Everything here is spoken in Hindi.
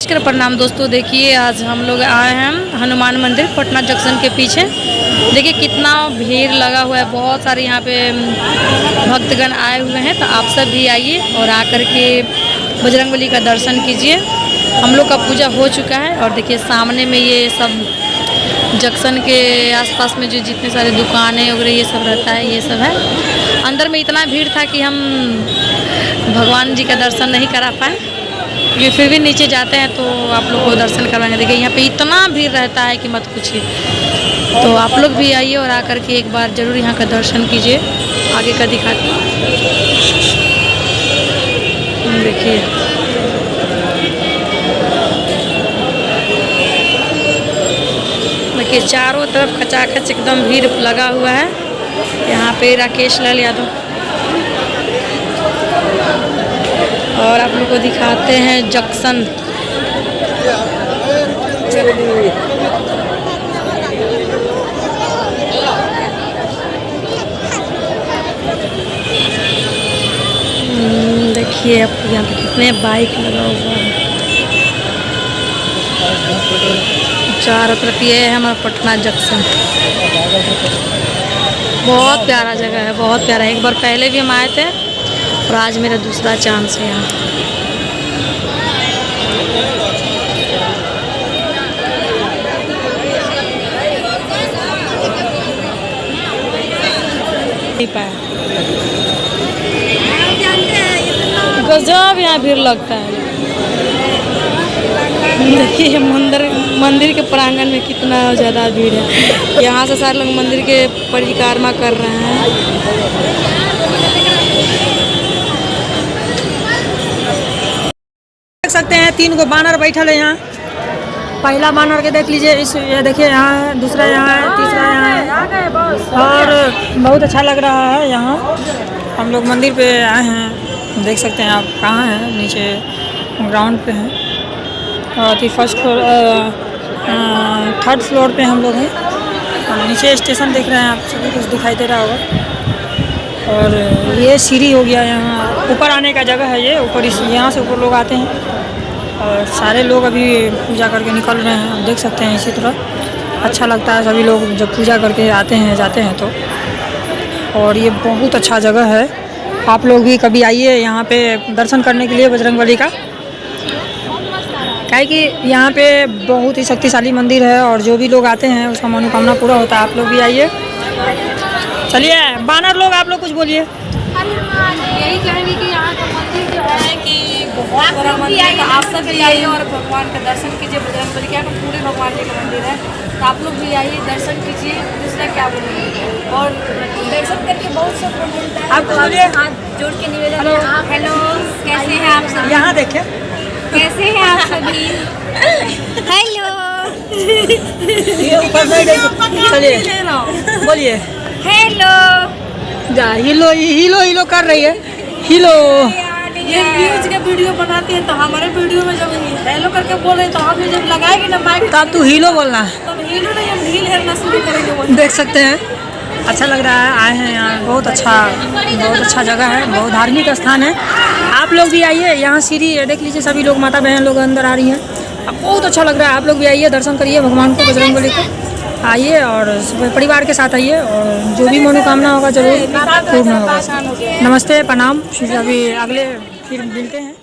नमस्कार प्रणाम दोस्तों। देखिए आज हम लोग आए हैं हनुमान मंदिर पटना जंक्शन के पीछे। देखिए कितना भीड़ लगा हुआ है, बहुत सारे यहाँ पे भक्तगण आए हुए हैं। तो आप सब भी आइए और आकर के बजरंगबली का दर्शन कीजिए। हम लोग का पूजा हो चुका है और देखिए सामने में ये सब जंक्शन के आसपास में जो जितने सारे दुकानें वगैरह ये सब रहता है, ये सब है। अंदर में इतना भीड़ था कि हम भगवान जी का दर्शन नहीं करा पाए, ये फिर भी नीचे जाते हैं तो आप लोग को दर्शन करवाएंगे। देखिए यहाँ पे इतना भीड़ रहता है कि मत पूछिए। तो आप लोग भी आइए और आकर के एक बार ज़रूर यहाँ का दर्शन कीजिए। आगे का दिखाते हैं, देखिए चारों तरफ खचाखच एकदम भीड़ लगा हुआ है। यहाँ पे राकेश लाल यादव और आप लोग को दिखाते हैं जंक्शन। देखिए अब यहाँ पे कितने बाइक लगा हुआ है चारों तरफ। ये है हमारा पटना जंक्शन, बहुत प्यारा जगह है, बहुत प्यारा है। एक बार पहले भी हम आए थे और आज मेरा दूसरा चांस है यहाँ। गजब यहाँ भीड़ लगता है। देखिए मंदिर के प्रांगण में कितना ज़्यादा भीड़ है। यहाँ से सारे लोग मंदिर के परिक्रमा कर रहे हैं। देख सकते हैं 3 गो बानर बैठल है यहाँ। पहला बानर के देख लीजिए, इस ये देखिए यहाँ है, दूसरा यहाँ है, तीसरा यहाँ है और बहुत अच्छा लग रहा है। यहाँ हम लोग मंदिर पे आए हैं, देख सकते हैं आप कहाँ हैं, नीचे ग्राउंड पे हैं और फर्स्ट फ्लोर 3rd फ्लोर पे हम लोग हैं। और नीचे स्टेशन देख रहे हैं आप, सभी कुछ दिखाई दे रहा होगा। और ये सीढ़ी हो गया, यहाँ ऊपर आने का जगह है। ये ऊपर यहाँ से ऊपर लोग आते हैं और सारे लोग अभी पूजा करके निकल रहे हैं, आप देख सकते हैं। इसी तरह अच्छा लगता है, सभी लोग जब पूजा करके आते हैं जाते हैं तो। और ये बहुत अच्छा जगह है, आप लोग भी कभी आइए यहाँ पे दर्शन करने के लिए बजरंगबली का। क्या कि यहाँ पे बहुत ही शक्तिशाली मंदिर है और जो भी लोग आते हैं उसका मनोकामना पूरा होता है। आप लोग भी आइए। चलिए बानर लोग आप लोग कुछ बोलिए। यही कहेंगे कि यहाँ का मंदिर जो है कि बहुत बड़ा मंदिर है, तो आप सब भी आइए और भगवान का दर्शन कीजिए। बजरंगबली का पूरे भगवान जी का मंदिर है, तो आप लोग भी आइए दर्शन कीजिए। दूसरा क्या बोलेंगे और दर्शन करके बहुत सब मिलता है। आप बोलिए, हाथ जोड़ के निवेदन। हेलो, कैसे हैं आप सब? यहाँ देखें कैसे हैं आप सभी? हेलो। चलिए बोलिए हेलो। जा हिलो हिलो हिलो कर रही है, हिलो। ये व्यूज के वीडियो बनाती है तो हमारे वीडियो में जब हेलो करके बोल रहे तो हम जब लगाएंगे ना माइक तब तू हिलो बोलना है, तब हिलो नहीं, हम ढील हेलना शुरू करेंगे। देख सकते हैं अच्छा लग रहा है। आए हैं यहाँ, बहुत अच्छा जगह है, बहुत धार्मिक स्थान है। आप लोग भी आइए। यहाँ सीढ़ी है, देख लीजिए, सभी लोग माता बहन लोग अंदर आ रही हैं। अब बहुत अच्छा लग रहा है। आप लोग भी आइए, दर्शन करिए भगवान को, बजरंगबली को। आइए और परिवार के साथ आइए और जो भी मनोकामना होगा जरूर पूर्ण होगा। नमस्ते प्रणाम। अभी अगले फिर मिलते हैं।